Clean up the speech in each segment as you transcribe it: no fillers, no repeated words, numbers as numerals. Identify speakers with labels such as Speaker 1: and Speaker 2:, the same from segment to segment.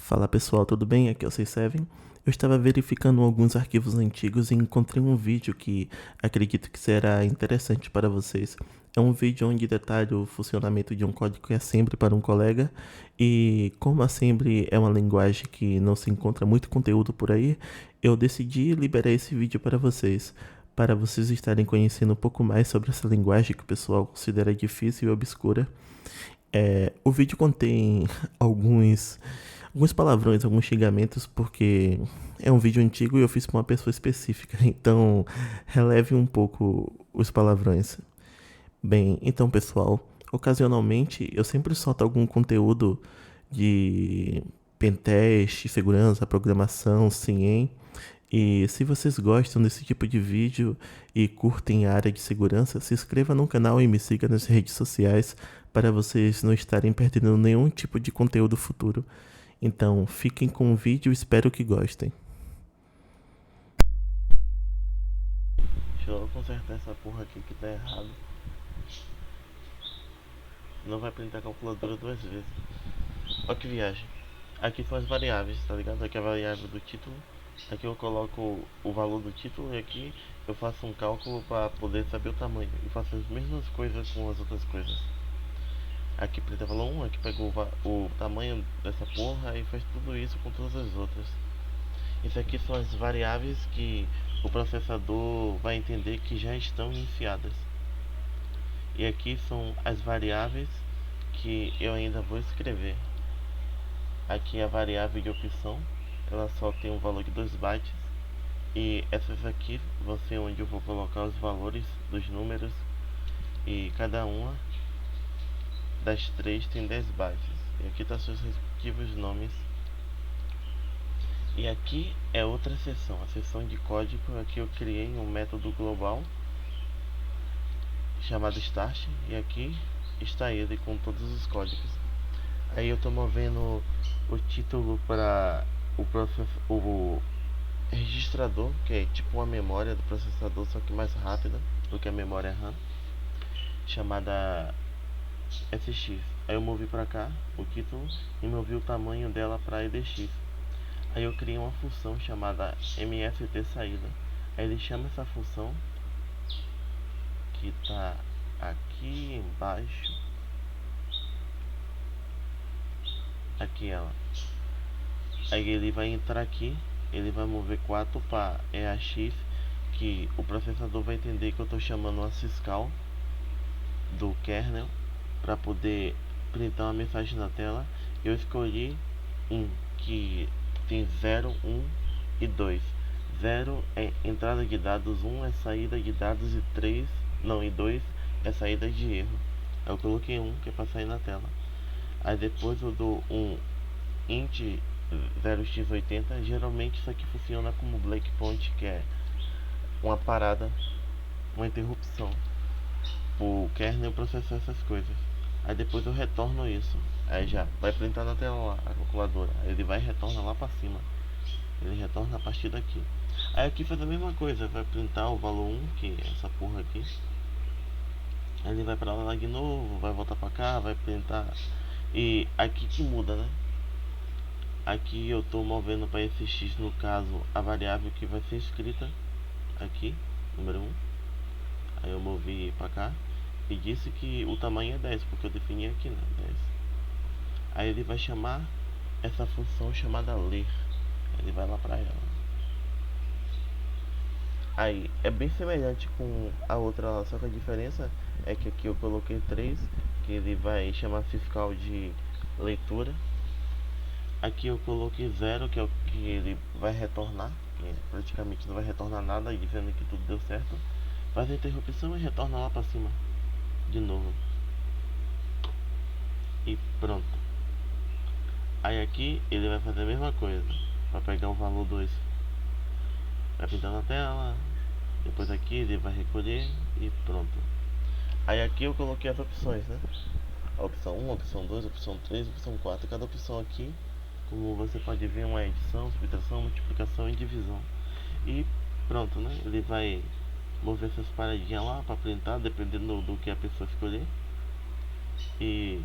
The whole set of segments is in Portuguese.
Speaker 1: Fala pessoal, tudo bem? Aqui é o 67. Eu estava verificando alguns arquivos antigos e encontrei um vídeo que acredito que será interessante para vocês. É um vídeo onde detalha o funcionamento de um código Assembly para um colega e como Assembly é uma linguagem que não se encontra muito conteúdo por aí, eu decidi liberar esse vídeo para vocês estarem conhecendo um pouco mais sobre essa linguagem que o pessoal considera difícil e obscura. O vídeo contém alguns alguns palavrões, alguns xingamentos, porque é um vídeo antigo e eu fiz para uma pessoa específica, então releve um pouco os palavrões. Bem, então pessoal, ocasionalmente eu sempre solto algum conteúdo de pentest, segurança, programação, CIEM. E se vocês gostam desse tipo de vídeo e curtem a área de segurança, se inscreva no canal e me siga nas redes sociais para vocês não estarem perdendo nenhum tipo de conteúdo futuro. Então, fiquem com o vídeo e espero que gostem. Deixa eu consertar essa porra aqui que tá errado. Não vai printar a calculadora duas vezes. Ó que viagem. Aqui são as variáveis, tá ligado? Aqui é a variável do título. Aqui eu coloco o valor do título e aqui eu faço um cálculo para poder saber o tamanho. E faço as mesmas coisas com as outras coisas. Aqui printa valor 1, aqui pega o tamanho dessa porra e faz tudo isso com todas as outras. Isso aqui são as variáveis que o processador vai entender que já estão iniciadas. E aqui são as variáveis que eu ainda vou escrever. Aqui é a variável de opção, ela só tem um valor de 2 bytes. E essas aqui vão ser onde eu vou colocar os valores dos números. E cada uma das três tem 10 bytes. E aqui estão seus respectivos nomes. E aqui é outra seção, a seção de código. Aqui eu criei um método global chamado start, e aqui está ele com todos os códigos. Aí eu estou movendo o título para o registrador, que é tipo uma memória do processador, só que mais rápida do que a memória RAM, chamada SX. Aí eu movi para cá o título e movi o tamanho dela para EDX. Aí eu criei uma função chamada mft saída. Aí ele chama essa função que está aqui embaixo. Aqui ela. Aí ele vai entrar aqui, ele vai mover 4 para EAX, que o processador vai entender que eu estou chamando uma syscall do kernel para poder printar uma mensagem na tela. Eu escolhi um que tem 0, 1 e 2. 0 é entrada de dados, 1 é saída de dados e 3, não, e 2 é saída de erro. Eu coloquei 1 que é para sair na tela. Aí depois eu dou um int 0x80. Geralmente isso aqui funciona como breakpoint, que é uma parada, uma interrupção o kernel processar essas coisas. Aí depois eu retorno isso. Aí já vai printar na tela lá, a calculadora. Aí ele vai e retorna lá pra cima. Ele retorna a partir daqui. Aí aqui faz a mesma coisa, vai printar o valor 1, que é essa porra aqui. Aí ele vai pra lá de novo, vai voltar pra cá, vai printar. E aqui que muda, né? Aqui eu tô movendo para esse x, no caso, a variável que vai ser escrita aqui, número 1. Aí eu movi pra cá e disse que o tamanho é 10, porque eu defini aqui, né, 10. Aí ele vai chamar essa função chamada ler. Ele vai lá pra ela. Aí é bem semelhante com a outra lá, só que a diferença é que aqui eu coloquei 3, que ele vai chamar fiscal de leitura. Aqui eu coloquei 0, que é o que ele vai retornar, que praticamente não vai retornar nada, dizendo que tudo deu certo. Faz a interrupção e retorna lá pra cima de novo. E pronto. Aí aqui ele vai fazer a mesma coisa, para pegar o valor 2. Vai pintar na tela, depois aqui ele vai recolher e pronto. Aí aqui eu coloquei as opções, né? A opção 1, a opção 2, a opção 3, a opção 4. Cada opção aqui, como você pode ver, é uma edição, subtração, multiplicação e divisão. E pronto, né? Ele vai mover essas paradinhas lá para printar, dependendo do que a pessoa escolher. E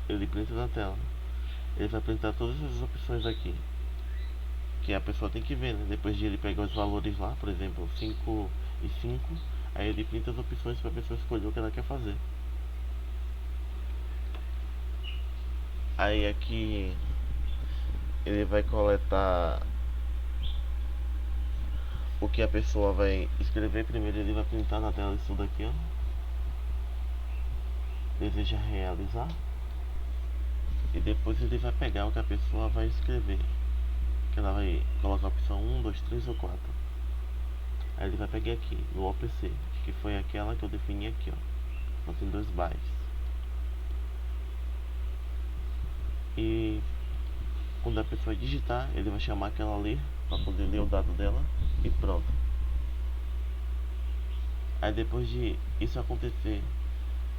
Speaker 1: ele printa na tela. ele vai printar todas essas opções aqui, que a pessoa tem que ver, né? Depois de ele pegar os valores lá, por exemplo, 5 e 5, aí ele printa as opções para a pessoa escolher o que ela quer fazer. Aí aqui ele vai coletar o que a pessoa vai escrever. Primeiro ele vai printar na tela isso daqui, ó. Deseja realizar. E depois ele vai pegar o que a pessoa vai escrever, que ela vai colocar a opção 1, 2, 3 ou 4. Aí ele vai pegar aqui no OPC, que foi aquela que eu defini aqui, ó. Só tem 2 bytes. E quando a pessoa digitar, ele vai chamar aquela ler para poder ler o dado dela e pronto. Aí depois de isso acontecer,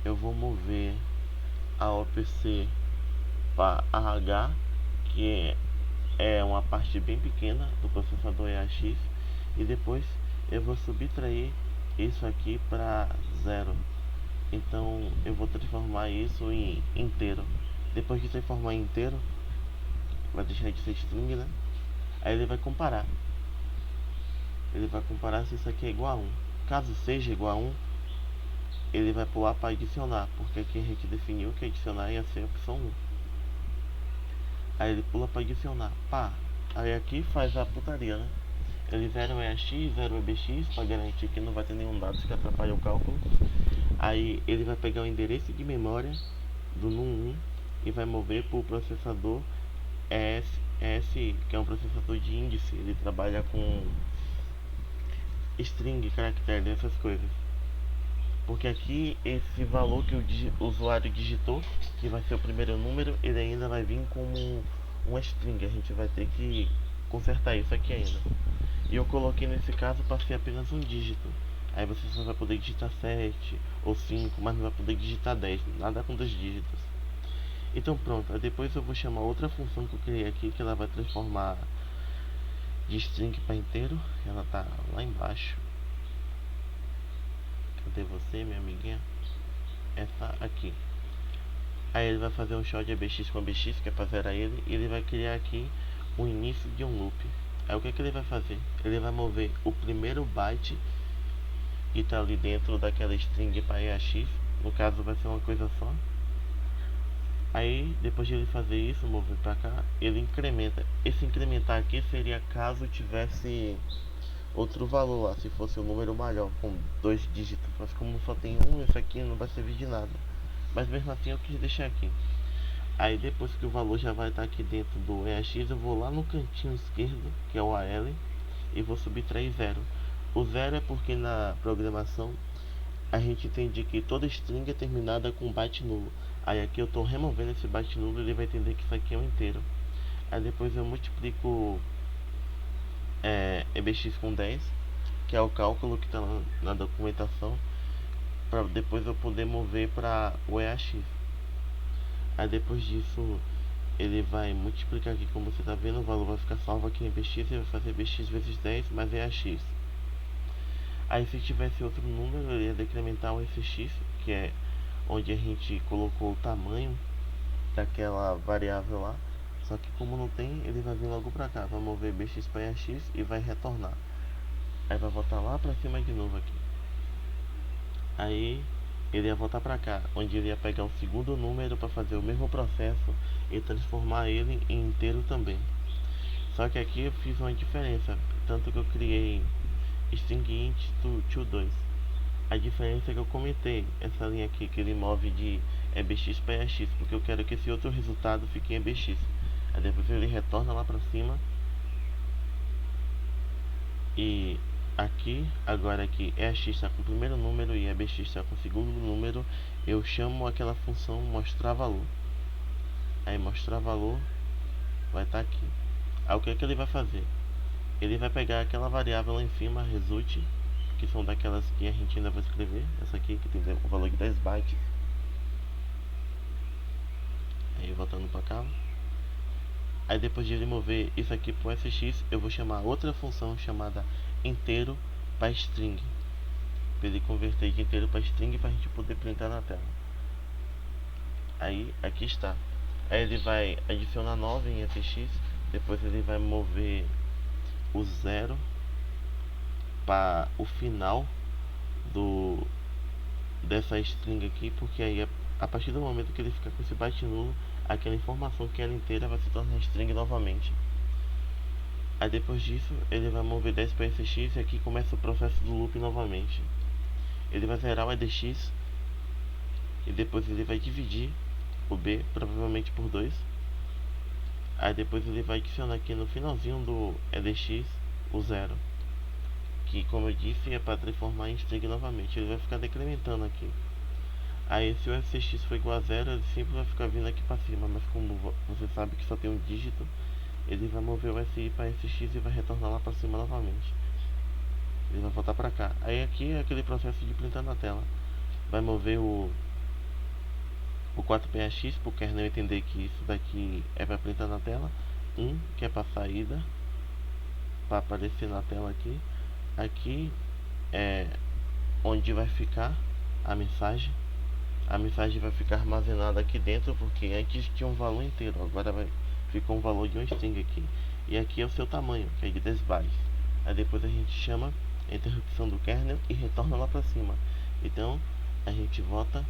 Speaker 1: eu vou mover a OPC para AH, que é uma parte bem pequena do processador EAX, e depois eu vou subtrair isso aqui para 0. Então eu vou transformar isso em inteiro. Depois de transformar em inteiro, vai deixar de ser string, né? Aí ele vai comparar. Ele vai comparar se isso aqui é igual a 1. Caso seja igual a 1, ele vai pular para adicionar, porque aqui a gente definiu que adicionar ia ser a opção 1. Aí ele pula para adicionar. Pá, aí aqui faz a putaria, né? Ele 0 é AX, 0 é BX, para garantir que não vai ter nenhum dado que atrapalhe o cálculo. Aí ele vai pegar o endereço de memória do NUM1 e vai mover para o processador ES, que é um processador de índice. Ele trabalha com string, caractere, essas coisas. Porque aqui esse valor que o usuário digitou, que vai ser o primeiro número, ele ainda vai vir como uma string. A gente vai ter que consertar isso aqui ainda. E eu coloquei nesse caso para ser apenas um dígito. Aí você só vai poder digitar 7 ou 5, mas não vai poder digitar 10, nada com 2 dígitos. Então pronto, aí depois eu vou chamar outra função que eu criei aqui, que ela vai transformar de string para inteiro. Ela tá lá embaixo. Cadê você, minha amiguinha? Essa aqui. Aí ele vai fazer um short de ABX com ABX, que é para zerar ele, e ele vai criar aqui o início de um loop. Aí o que ele vai fazer? Ele vai mover o primeiro byte que está ali dentro daquela string para EAX, no caso vai ser uma coisa só. Aí depois de ele fazer isso, mover para cá, ele incrementa. Esse incrementar aqui seria caso tivesse outro valor lá, se fosse um número maior com 2 dígitos, mas como só tem um, isso aqui não vai servir de nada. Mas mesmo assim eu quis deixar aqui. Aí depois que o valor já vai estar aqui dentro do EAX, eu vou lá no cantinho esquerdo, que é o AL, e vou subtrair 0. O 0 é porque na programação a gente entende que toda string é terminada com byte nulo. Aí aqui eu estou removendo esse byte nulo, ele vai entender que isso aqui é um inteiro. Aí depois eu multiplico EBX com 10, que é o cálculo que está na documentação, para depois eu poder mover para o EAX. Aí depois disso ele vai multiplicar aqui, como você está vendo, o valor vai ficar salvo aqui em EBX, ele vai fazer EBX vezes 10 mais EAX. Aí se tivesse outro número, ele ia decrementar o FX, que é onde a gente colocou o tamanho daquela variável lá. Só que como não tem, ele vai vir logo pra cá, vai mover BX para EAX e vai retornar. Aí vai voltar lá pra cima de novo aqui. Aí ele ia voltar pra cá, onde ele ia pegar o segundo número para fazer o mesmo processo e transformar ele em inteiro também. Só que aqui eu fiz uma diferença, tanto que eu criei string int to 2. A diferença é que eu comentei essa linha aqui, que ele move de EBX para EAX, porque eu quero que esse outro resultado fique em EBX. Aí depois ele retorna lá pra cima. E aqui, agora aqui EAX está com o primeiro número e EBX está com o segundo número, eu chamo aquela função mostrar valor. Aí mostrar valor vai estar aqui. Aí o que ele vai fazer? Ele vai pegar aquela variável lá em cima, result, que são daquelas que a gente ainda vai escrever. Essa aqui que tem o valor de 10 bytes. Aí voltando para cá. Aí depois de ele mover isso aqui para o FX, eu vou chamar outra função chamada inteiro para string, para ele converter de inteiro para string para a gente poder printar na tela. Aí aqui está. Aí ele vai adicionar 9 em fx, depois ele vai mover o 0 para o final do dessa string aqui, porque aí a partir do momento que ele ficar com esse byte nulo, aquela informação que era inteira vai se tornar string novamente. Aí depois disso ele vai mover 10 para fx e aqui começa o processo do loop novamente. Ele vai zerar o edx e depois ele vai dividir o b, provavelmente por 2. Aí depois ele vai adicionar aqui no finalzinho do edx o 0, que como eu disse é para transformar em string novamente. Ele vai ficar decrementando aqui. Aí se o fx for igual a 0, ele sempre vai ficar vindo aqui para cima, mas como você sabe que só tem um dígito, ele vai mover o si para fx e vai retornar lá para cima novamente. Ele vai voltar para cá. Aí aqui é aquele processo de printar na tela. Vai mover o 4PAX para o kernel entender que isso daqui é para printar na tela. 1 que é para saída, para aparecer na tela aqui. Aqui é onde vai ficar a mensagem. A mensagem vai ficar armazenada aqui dentro, porque antes tinha um valor inteiro, agora ficar um valor de uma string aqui. E aqui é o seu tamanho, que é de 10 bytes. Aí depois a gente chama a interrupção do kernel e retorna lá para cima. Então a gente volta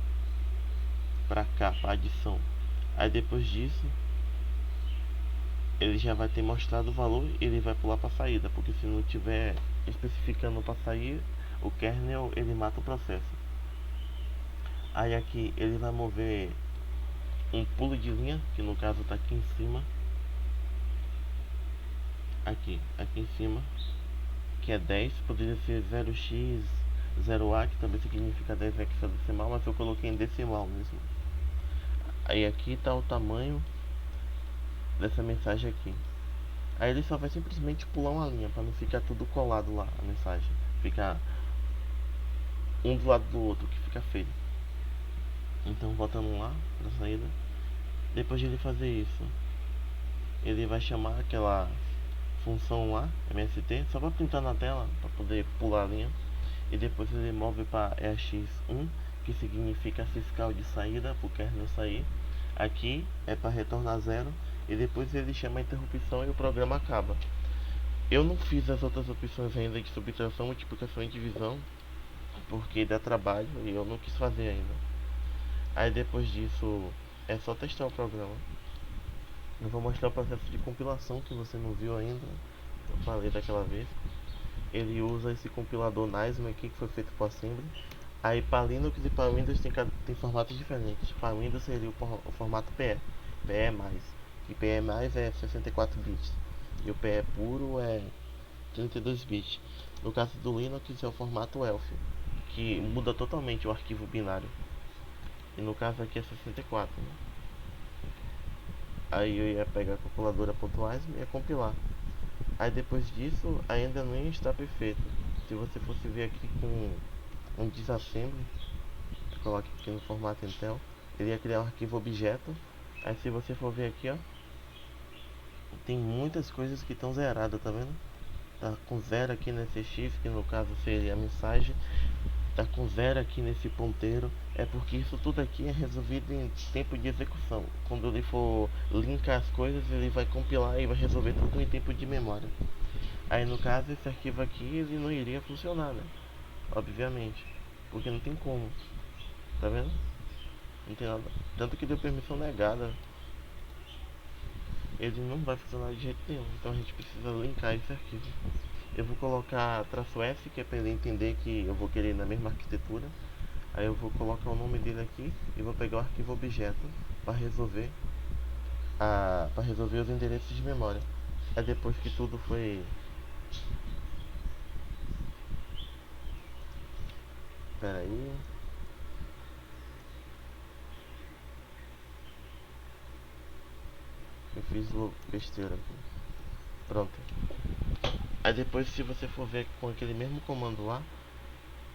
Speaker 1: para cá, para adição. Aí depois disso ele já vai ter mostrado o valor e ele vai pular para saída, porque se não tiver especificando para sair, o kernel ele mata o processo. Aí aqui ele vai mover um pulo de linha, que no caso está aqui em cima, aqui em cima, que é 10, poderia ser 0x 0a, que também significa 10 hexadecimal, mas eu coloquei em decimal mesmo. Aí aqui está o tamanho dessa mensagem aqui. Aí ele só vai simplesmente pular uma linha para não ficar tudo colado lá a mensagem, ficar um do lado do outro, que fica feio. Então voltando lá para saída, depois de ele fazer isso, ele vai chamar aquela função lá, MST, só para printar na tela, para poder pular a linha. E depois ele move para EAX1, que significa a fiscal de saída, para o kernel sair. Aqui é para retornar 0. E depois ele chama a interrupção e o programa acaba. Eu não fiz as outras opções ainda de subtração, multiplicação e divisão, porque dá trabalho e eu não quis fazer ainda. Aí depois disso é só testar o programa. Eu vou mostrar o processo de compilação que você não viu ainda. Eu falei daquela vez. Ele usa esse compilador Nismo aqui, que foi feito por Assembly. Aí para Linux e para Windows tem formatos diferentes. Para Windows seria o formato PE, PE+, que PE+, é 64 bits e o PE puro é 32 bits. No caso do Linux é o formato ELF, que muda totalmente o arquivo binário. E no caso aqui é 64, né? Aí eu ia pegar a calculadora.asm e ia compilar. Aí depois disso ainda não ia estar perfeito. Se você fosse ver aqui com um disassembly, coloque aqui no formato Intel, ele ia criar um arquivo objeto. Aí se você for ver aqui, ó, tem muitas coisas que estão zeradas, tá vendo? Tá com 0 aqui nesse x, que no caso seria a mensagem. Tá com 0 aqui nesse ponteiro, é porque isso tudo aqui é resolvido em tempo de execução. Quando ele for linkar as coisas, ele vai compilar e vai resolver tudo em tempo de memória. Aí no caso esse arquivo aqui ele não iria funcionar, né? Obviamente, porque não tem como. Tá vendo? Não tem nada. Tanto que deu permissão negada. Ele não vai funcionar de jeito nenhum. Então a gente precisa linkar esse arquivo. Eu vou colocar "-f", que é para ele entender que eu vou querer na mesma arquitetura. Aí eu vou colocar o nome dele aqui e vou pegar o arquivo objeto para resolver os endereços de memória. Aí depois que tudo foi... Espera aí. Eu fiz besteira aqui. Pronto. Aí depois, se você for ver com aquele mesmo comando lá,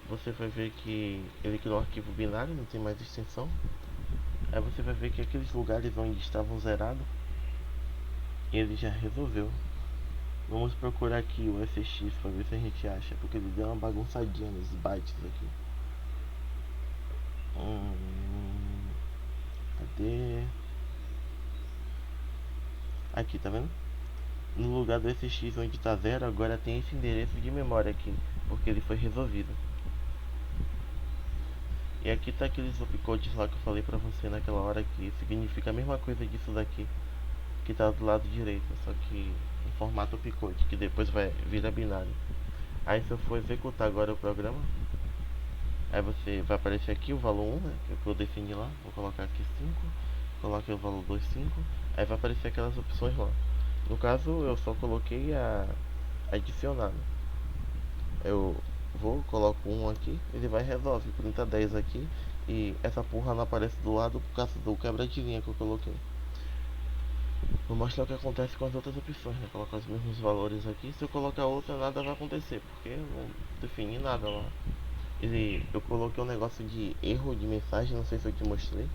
Speaker 1: você vai ver que ele criou um arquivo binário, não tem mais extensão. Aí você vai ver que aqueles lugares onde estavam zerados, ele já resolveu. Vamos procurar aqui o fx para ver se a gente acha, porque ele deu uma bagunçadinha nos bytes aqui. Cadê? Aqui, tá vendo? No lugar do SX onde está zero, agora tem esse endereço de memória aqui, porque ele foi resolvido. E aqui tá aqueles opcodes lá que eu falei pra você naquela hora, que significa a mesma coisa disso daqui, que tá do lado direito, só que em formato opcode, que depois vai virar binário. Aí se eu for executar agora o programa, aí você vai aparecer aqui o valor 1, né, que eu defini lá, vou colocar aqui 5, coloquei o valor 2, 5, aí vai aparecer aquelas opções lá. No caso eu só coloquei a adicionar, né? Eu vou, coloco um aqui, ele vai e resolve, printa 10 aqui, e essa porra não aparece do lado por causa do quebra de linha que eu coloquei. Vou mostrar o que acontece com as outras opções, né? Colocar os mesmos valores aqui, se eu colocar outra nada vai acontecer, porque eu não defini nada lá. Eu coloquei um negócio de erro de mensagem, não sei se eu te mostrei,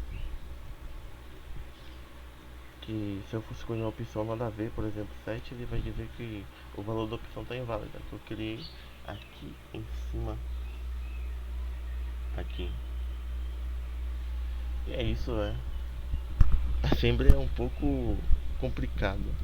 Speaker 1: que se eu for escolher uma opção nada a ver, por exemplo 7, ele vai dizer que o valor da opção está inválida, que eu criei aqui em cima, aqui. E é isso, né? Sempre é um pouco complicado.